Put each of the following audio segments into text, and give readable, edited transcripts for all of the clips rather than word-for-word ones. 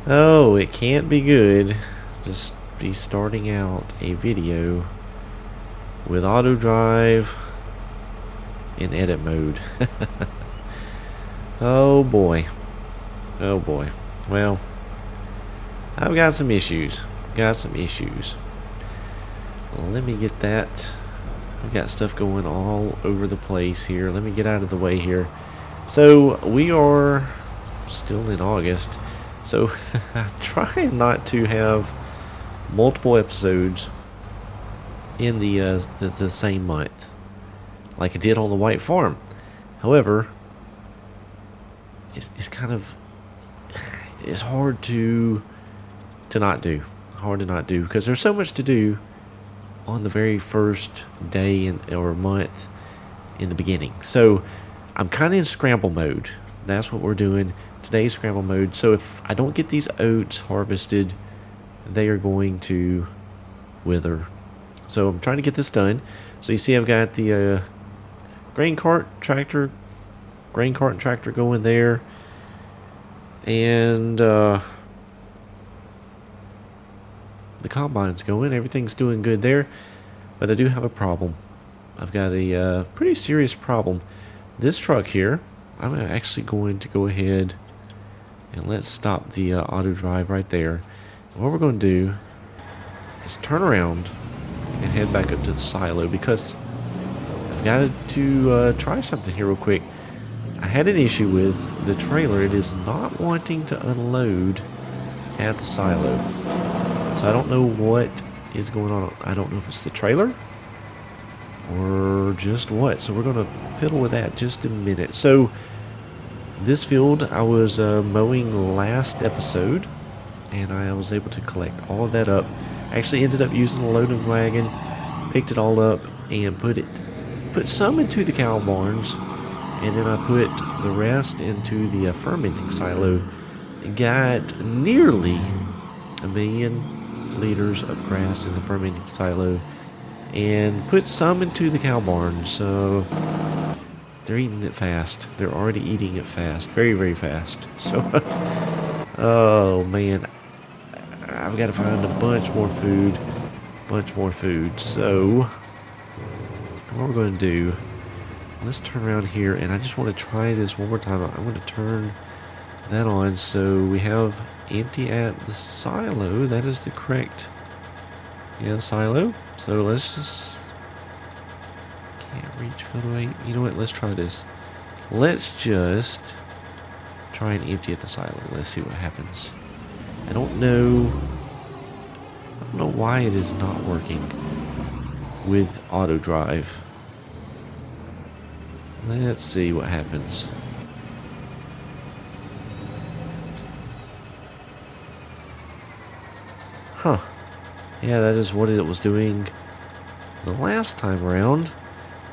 Oh, it can't be good. Just be starting out a video with AutoDrive in edit mode. Oh boy. Oh boy. Well, I've got some issues. Let me get that. I've got stuff going all over the place here. Let me get out of the way here. So we are still in August. So I'm trying not to have multiple episodes in the same month, like I did on the White Farm. However, it's kind of hard to not do. Hard to not do because there's so much to do on the very first day or month in the beginning. So I'm kind of in scramble mode. That's what we're doing. Today's scramble mode. So if I don't get these oats harvested, they are going to wither. So I'm trying to get this done. So you see I've got the grain cart and tractor going there. And the combine's going. Everything's doing good there. But I do have a problem. I've got a pretty serious problem. This truck here, I'm actually going to go ahead and let's stop the AutoDrive right there. And what we're going to do is turn around and head back up to the silo because I've got to try something here real quick. I had an issue with the trailer. It is not wanting to unload at the silo. So I don't know what is going on. I don't know if it's the trailer or just what. So we're going to fiddle with that just a minute. So this field I was mowing last episode, and I was able to collect all of that up. Actually ended up using a loading wagon, picked it all up, and put some into the cow barns, and then I put the rest into the fermenting silo. Got nearly 1 million liters of grass in the fermenting silo, and put some into the cow barn. So they're eating it fast. They're already eating it fast, very, very fast. So oh man, I've got to find a bunch more food. So what we're going to do, let's turn around here, and I just want to try this one more time. I want to turn that on so we have empty at the silo. That is the correct, yeah, silo. So let's just, can't reach photo 8. You know what, let's try this. Let's just try and empty at the silo. Let's see what happens. I don't know why it is not working with AutoDrive. Let's see what happens. Huh. Yeah, that is what it was doing the last time around.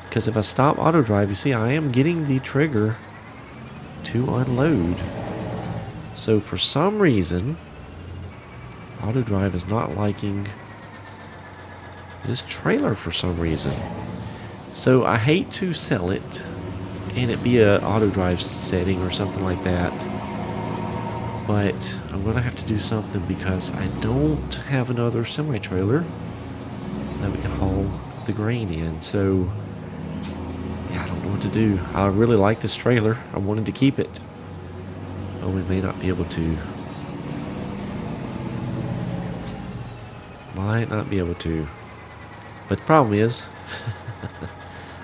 Because if I stop AutoDrive, you see I am getting the trigger to unload. So for some reason, AutoDrive is not liking this trailer for some reason. So I hate to sell it and it be a AutoDrive setting or something like that, but I'm gonna have to do something because I don't have another semi-trailer that we can haul the grain in. So yeah, I don't know what to do. I really like this trailer. I wanted to keep it, but we may not be able to. Might not be able to. But the problem is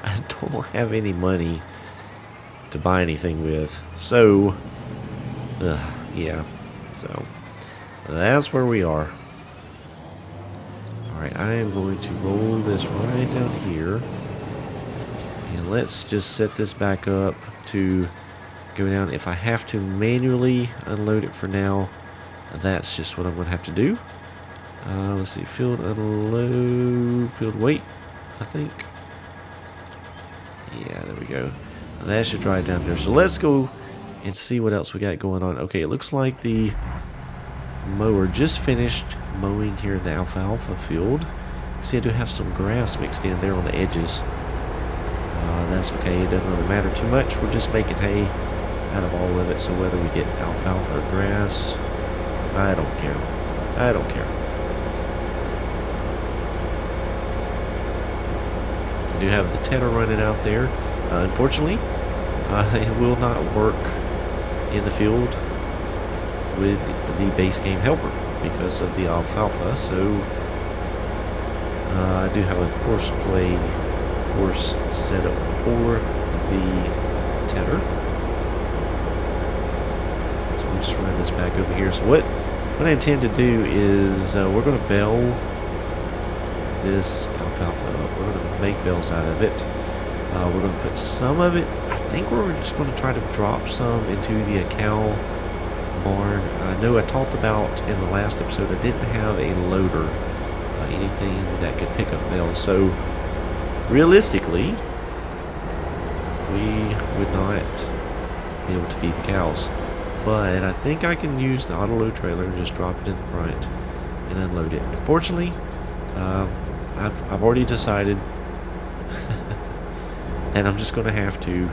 I don't have any money to buy anything with. So yeah, so that's where we are. Alright, I am going to roll this right down here, and let's just set this back up to go down. If I have to manually unload it for now, that's just what I'm going to have to do. Let's see, field unload, field wait, I think. Yeah, there we go. That should drive down there. So let's go and see what else we got going on. Okay, it looks like the mower just finished mowing here in the alfalfa field. See, I do have some grass mixed in there on the edges. That's okay, it doesn't really matter too much. We're just making hay out of all of it. So whether we get alfalfa or grass, I don't care. I don't care. I do have the tedder running out there. Unfortunately, it will not work in the field with the base game helper because of the alfalfa. So I do have a course set up for the tedder. So we'll just run this back over here. So what I intend to do is we're going to bale this alfalfa up. We're going to make bales out of it. We're going to put some of it. I think we're just going to try to drop some into the cow barn. I know I talked about in the last episode I didn't have a loader, anything that could pick up bales. So realistically, we would not be able to feed the cows. But I think I can use the auto load trailer and just drop it in the front and unload it. Fortunately, I've already decided and I'm just going to have to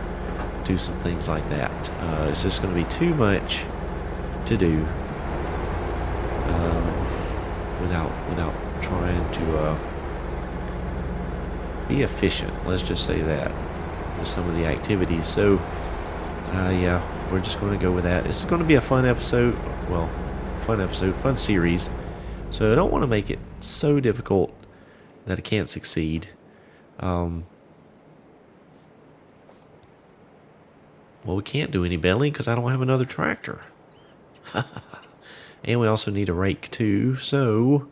do some things like that. It's just going to be too much to do without trying to be efficient. Let's just say that with some of the activities. So yeah, we're just going to go with that. It's going to be a fun episode. Well, fun series. So I don't want to make it so difficult that it can't succeed. Well, we can't do any baling because I don't have another tractor. And we also need a rake too, so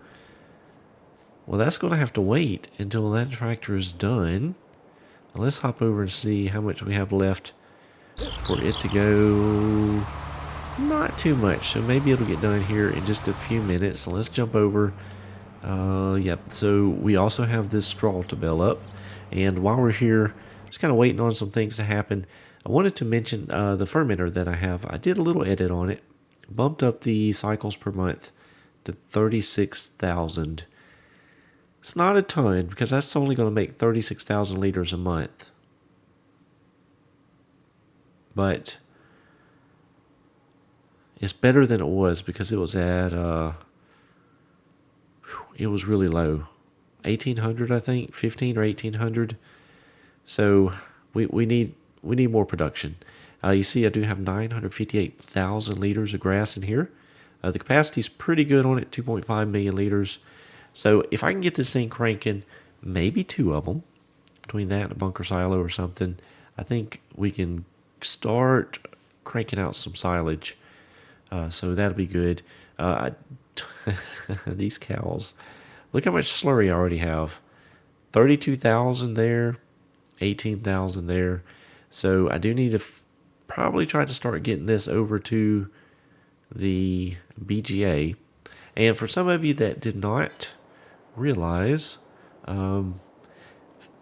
well, that's going to have to wait until that tractor is done. Let's hop over and see how much we have left for it to go. Not too much, so maybe it'll get done here in just a few minutes. So let's jump over. Yep, so we also have this straw to bale up, and while we're here, just kind of waiting on some things to happen. I wanted to mention the fermenter that I have. I did a little edit on it. Bumped up the cycles per month to 36,000. It's not a ton because that's only going to make 36,000 liters a month. But it's better than it was because it was at, it was really low. 1,800, I think, 15 or 1,800. So we need more production. You see I do have 958,000 liters of grass in here. The capacity is pretty good on it, 2.5 million liters. So if I can get this thing cranking, maybe 2 of them, between that and a bunker silo or something, I think we can start cranking out some silage. So that'll be good. These cows, look how much slurry I already have. 32,000 there, 18,000 there. So I do need to probably try to start getting this over to the BGA. And for some of you that did not realize,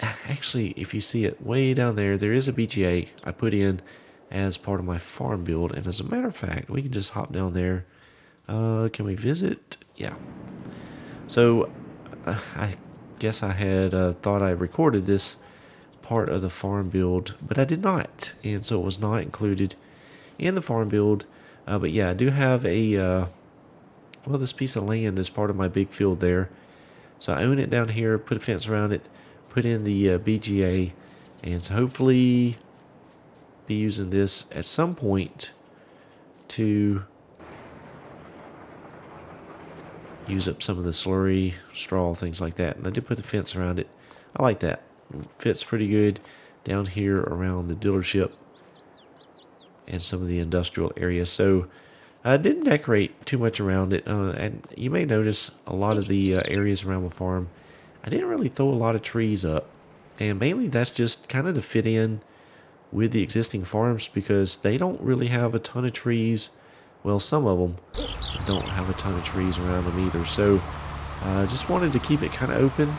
actually, if you see it way down there, there is a BGA I put in as part of my farm build. And as a matter of fact, we can just hop down there. Can we visit? Yeah. So I guess I had thought I recorded this part of the farm build, but I did not, and so it was not included in the farm build. But yeah, I do have a well, this piece of land is part of my big field there, so I own it down here, put a fence around it, put in the BGA, and so hopefully be using this at some point to use up some of the slurry, straw, things like that. And I did put the fence around it. I like that. Fits pretty good down here around the dealership and some of the industrial areas. So I didn't decorate too much around it, and you may notice a lot of the areas around the farm, I didn't really throw a lot of trees up, and mainly that's just kind of to fit in with the existing farms because they don't really have a ton of trees. Well, some of them don't have a ton of trees around them either, so I just wanted to keep it kind of open.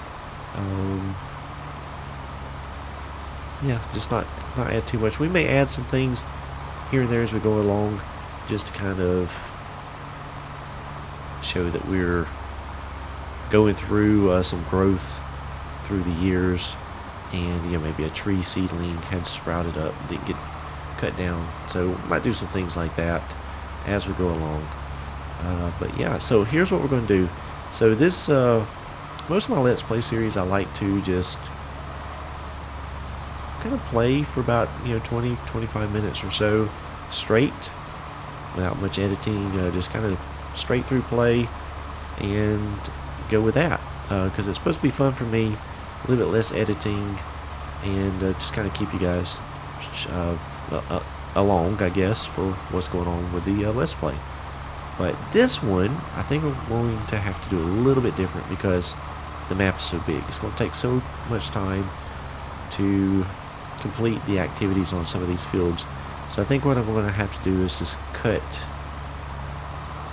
Yeah, just not add too much. We may add some things here and there as we go along, just to kind of show that we're going through some growth through the years. And yeah, maybe a tree seedling kind of sprouted up, didn't get cut down. So might do some things like that as we go along. But yeah, so here's what we're going to do. So this, most of my Let's Play series, I like to just kind of play for about 20-25 minutes or so straight without much editing, just kind of straight through play and go with that, because it's supposed to be fun for me, a little bit less editing, and just kind of keep you guys along, I guess, for what's going on with the Let's Play. But this one, I think I'm going to have to do a little bit different because the map is so big. It's going to take so much time to complete the activities on some of these fields. So I think what I'm going to have to do is just cut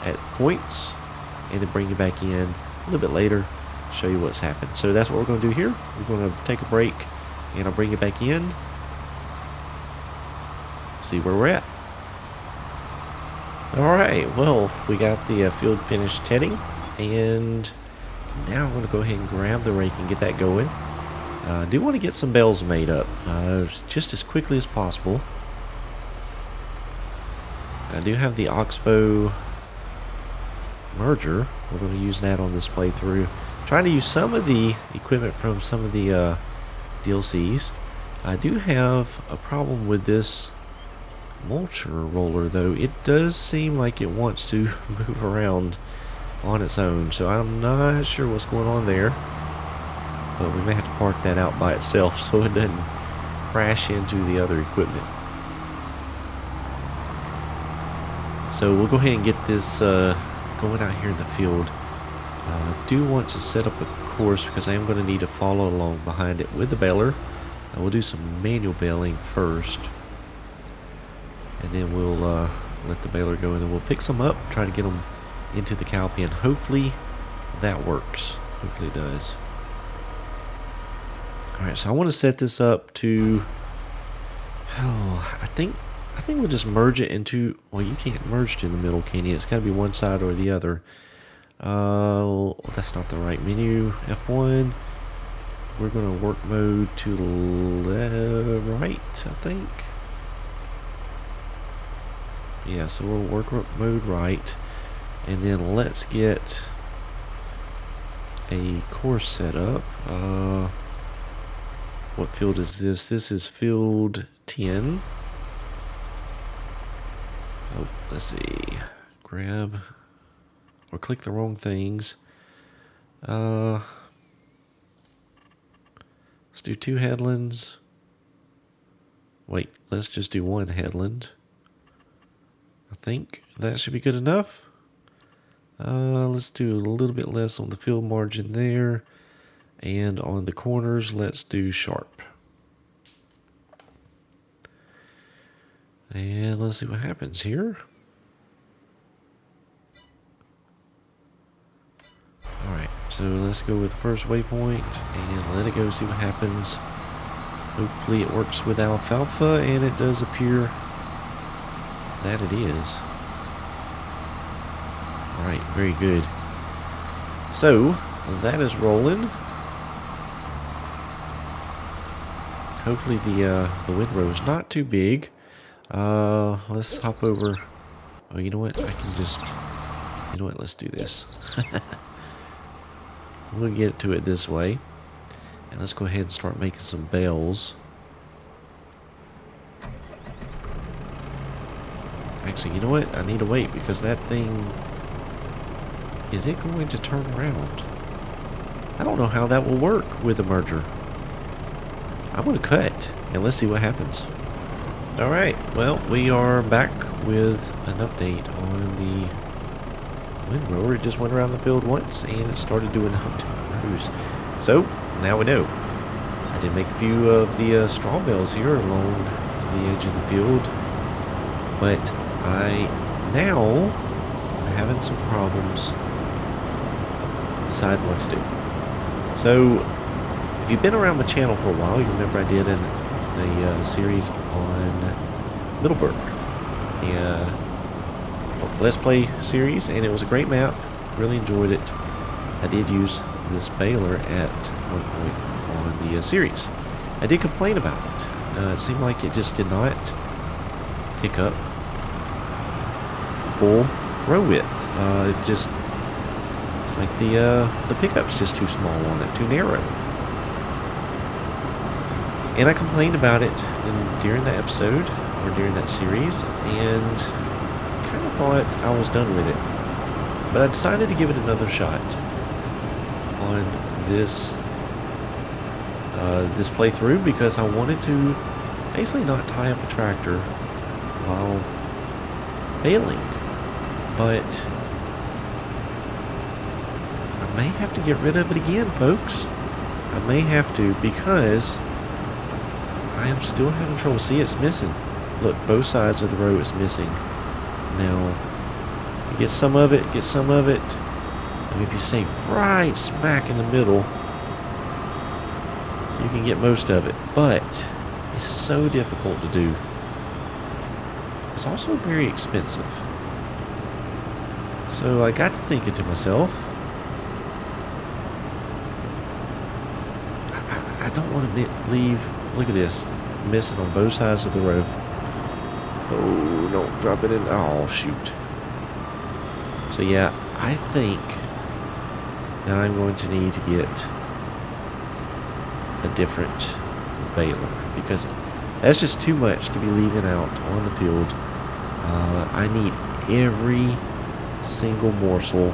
at points and then bring you back in a little bit later, show you what's happened. So that's what we're going to do here. We're going to take a break and I'll bring you back in, see where we're at. Alright, well, we got the field finished tedding, and now I'm going to go ahead and grab the rake and get that going. I do want to get some bales made up just as quickly as possible. I do have the Oxbow merger. We're going to use that on this playthrough. Trying to use some of the equipment from some of the DLCs. I do have a problem with this mulcher roller, though. It does seem like it wants to move around on its own, so I'm not sure what's going on there, but we may have to park that out by itself so it doesn't crash into the other equipment. So we'll go ahead and get this going out here in the field. I do want to set up a course because I am going to need to follow along behind it with the baler. We'll do some manual baling first, and then we'll let the baler go, and then we'll pick some up, try to get them into the cow pen. Hopefully that works. Hopefully it does. Alright, so I want to set this up to, I think we'll just merge it into, well, you can't merge to the middle, can you? It's got to be one side or the other. That's not the right menu. F1. We're going to work mode to the right, I think. Yeah, so we'll work mode right, and then let's get a course set up. What field is this? This is field 10. Oh, let's see. Grab or click the wrong things. Let's do 2 headlands. Wait, let's just do 1 headland. I think that should be good enough. Let's do a little bit less on the field margin there. And on the corners, let's do sharp. And let's see what happens here. Alright, so let's go with the first waypoint and let it go, see what happens. Hopefully it works with alfalfa, and it does appear that it is. Alright, very good. So, that is rolling. Hopefully the windrow is not too big. Let's hop over. Oh, you know what? I can just... You know what? Let's do this. We'll get to it this way. And let's go ahead and start making some bales. Actually, you know what? I need to wait because that thing... Is it going to turn around? I don't know how that will work with a merger. I'm going to cut and let's see what happens. Alright, well, we are back with an update on the windrower. It just went around the field once and it started doing cruise. So, now we know. I did make a few of the straw bales here along the edge of the field, but I now am having some problems deciding what to do. So, if you've been around the channel for a while, you remember I did a series on Motherboard, the Let's Play series, and it was a great map. Really enjoyed it. I did use this baler at one point on the series. I did complain about it. It seemed like it just did not pickup full row width. It's like the pickup's just too small on it, too narrow. And I complained about it during that episode, or during that series, and kind of thought I was done with it. But I decided to give it another shot on this this playthrough, because I wanted to basically not tie up a tractor while failing. But I may have to get rid of it again, folks. I may have to, because I am still having trouble. See, it's missing. Look, both sides of the row is missing. Now, you get some of it, get some of it. I mean, if you stay right smack in the middle, you can get most of it. But it's so difficult to do. It's also very expensive. So I got to thinking to myself, I don't want to leave. Look at this, missing on both sides of the road. Oh, don't drop it in. Oh, shoot. So yeah, I think that I'm going to need to get a different baler, because that's just too much to be leaving out on the field. I need every single morsel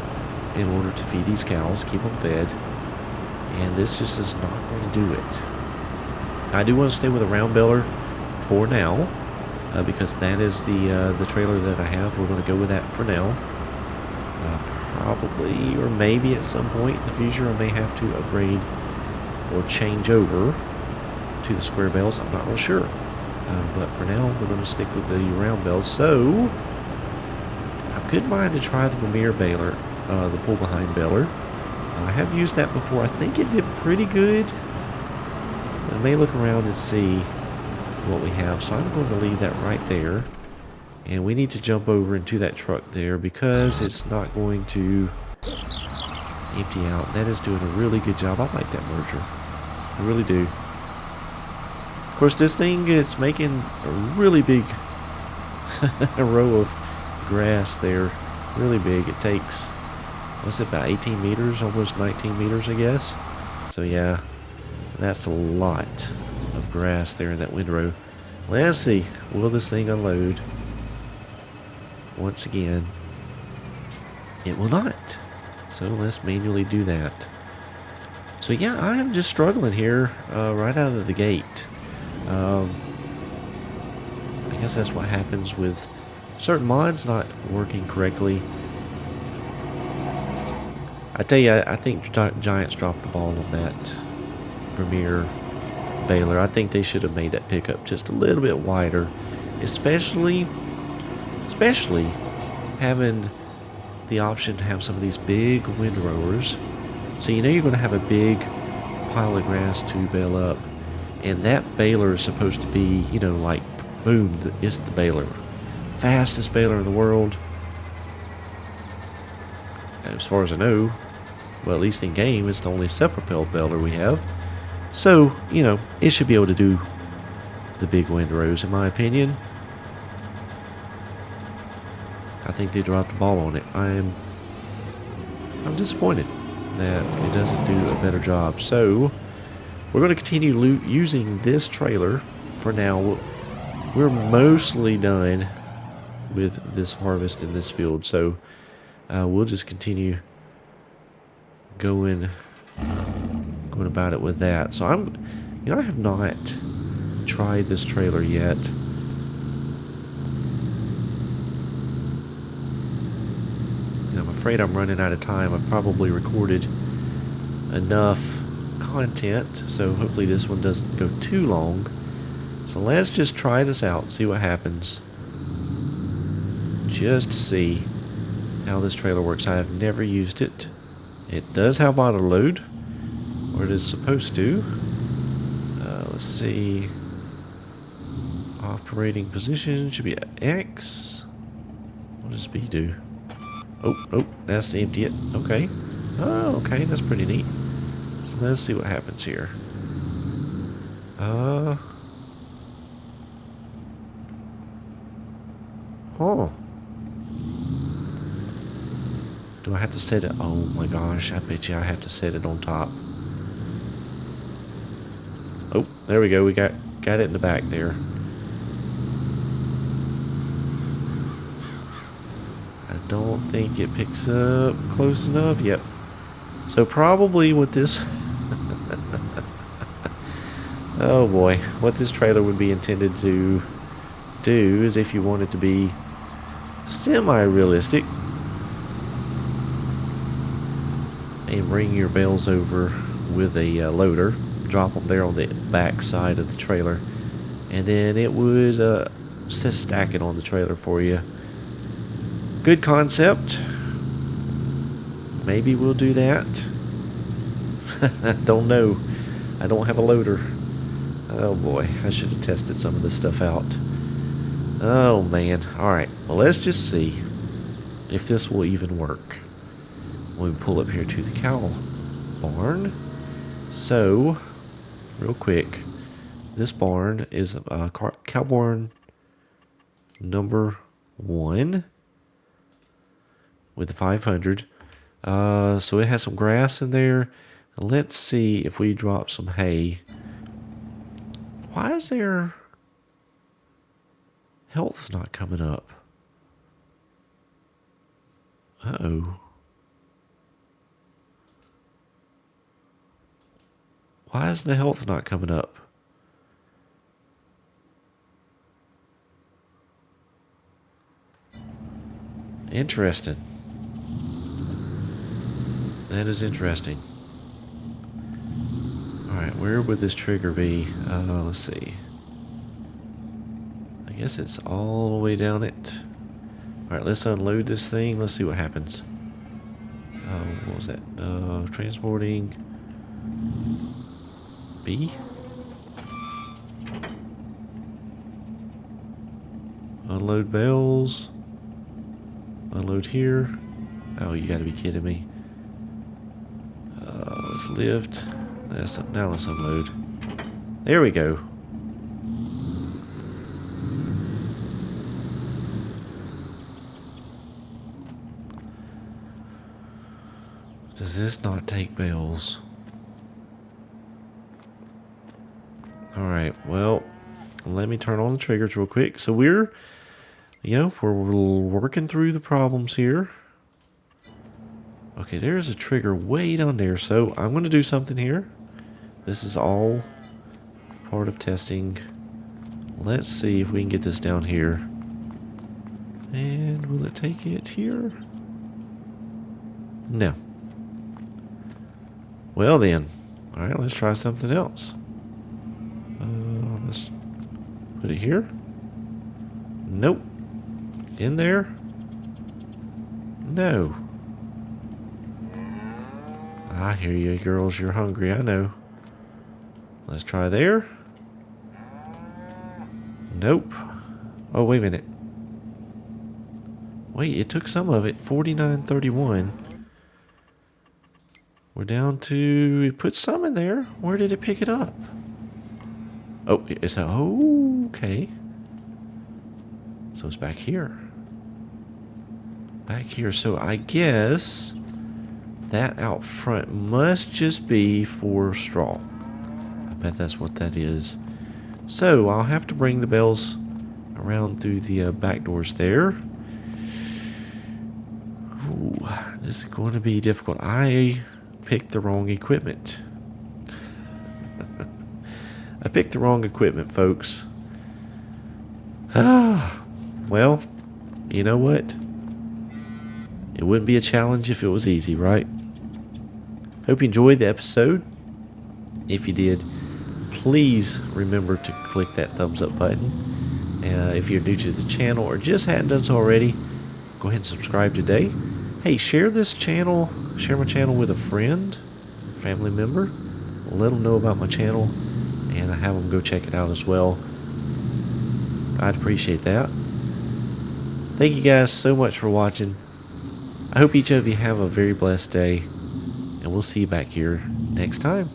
in order to feed these cows, keep them fed, and this just is not going to do it. I do want to stay with a round baler for now, because that is the trailer that I have. We're going to go with that for now. Probably, or maybe at some point in the future, I may have to upgrade or change over to the square bales. I'm not real sure. But for now, we're going to stick with the round bales. So, I could mind to try the Vermeer baler, the pull-behind baler. I have used that before. I think it did pretty good. I may look around and see what we have. So I'm going to leave that right there. And we need to jump over into that truck there, because it's not going to empty out. That is doing a really good job. I like that merger. I really do. Of course, this thing is making a really big a row of grass there. Really big. It takes, what's it, about 18 meters? Almost 19 meters, I guess. So yeah, that's a lot of grass there in that windrow. Let's see. Will this thing unload? Once again, it will not. So let's manually do that. So yeah, I am just struggling here right out of the gate. I guess that's what happens with certain mods not working correctly. I tell you, I think Giants dropped the ball on that Vermeer baler. I think they should have made that pickup just a little bit wider, especially having the option to have some of these big windrowers. So you know you're going to have a big pile of grass to bale up, and that baler is supposed to be, you know, like, boom, it's the baler. Fastest baler in the world. And as far as I know, well, at least in game, it's the only self-propelled baler we have. So, you know, it should be able to do the big windrows, in my opinion. I think they dropped the ball on it. I'm disappointed that it doesn't do a better job. So we're going to continue using this trailer for now. We're mostly done with this harvest in this field, so we'll just continue going about it with that. So I have not tried this trailer yet. I'm afraid I'm running out of time. I've probably recorded enough content, so hopefully this one doesn't go too long. So let's just try this out and see what happens. Just to see how this trailer works. I have never used it. It does have auto load, or it is supposed to. Let's see. Operating position should be at X. What does B do? Oh, that's to empty it. Okay. Oh, okay, that's pretty neat. So let's see what happens here. Huh. Do I have to set it? Oh my gosh, I bet you I have to set it on top. Oh, there we go. We got it in the back there. I don't think it picks up close enough. Yep. So probably what this... oh boy. What this trailer would be intended to do is, if you want it to be semi-realistic, and bring your bales over with a loader, drop them there on the back side of the trailer, and then it would just stack it on the trailer for you. Good concept. Maybe we'll do that. Don't know. I don't have a loader. Oh boy, I should have tested some of this stuff out. Oh man. Alright, well let's just see if this will even work when we pull up here to the cow barn. So, real quick, this barn is cow barn number 1 with the 500. So it has some grass in there. Let's see if we drop some hay. Why is there health not coming up? Uh-oh. Why is the health not coming up? Interesting. That is interesting. Alright, where would this trigger be? Let's see. I guess it's all the way down it. Alright, let's unload this thing. Let's see what happens. What was that? Transporting... B? Unload bales. Unload here. Oh, you gotta be kidding me. Let's lift. Now let's unload. There we go. Does this not take bales? Alright, well, let me turn on the triggers real quick. So we're working through the problems here. Okay, there's a trigger way down there, so I'm going to do something here. This is all part of testing. Let's see if we can get this down here. And will it take it here? No. Well then, alright, let's try something else. Let's put it here. Nope. In there? No. I hear you, girls. You're hungry. I know. Let's try there. Nope. Oh, wait a minute. Wait, it took some of it. 49.31. We're down to... It put some in there. Where did it pick it up? Oh, it's a... Oh, okay. So it's back here. Back here. So I guess that out front must just be for straw. I bet that's what that is. So I'll have to bring the bales around through the back doors there. Ooh, this is going to be difficult. I picked the wrong equipment. I picked the wrong equipment, folks. Well, you know what? It wouldn't be a challenge if it was easy, right? Hope you enjoyed the episode. If you did, please remember to click that thumbs up button. If you're new to the channel or just hadn't done so already, go ahead and subscribe today. Hey, share this channel, share my channel with a friend, family member. Let them know about my channel and have them go check it out as well. I'd appreciate that. Thank you guys so much for watching. I hope each of you have a very blessed day, and we'll see you back here next time.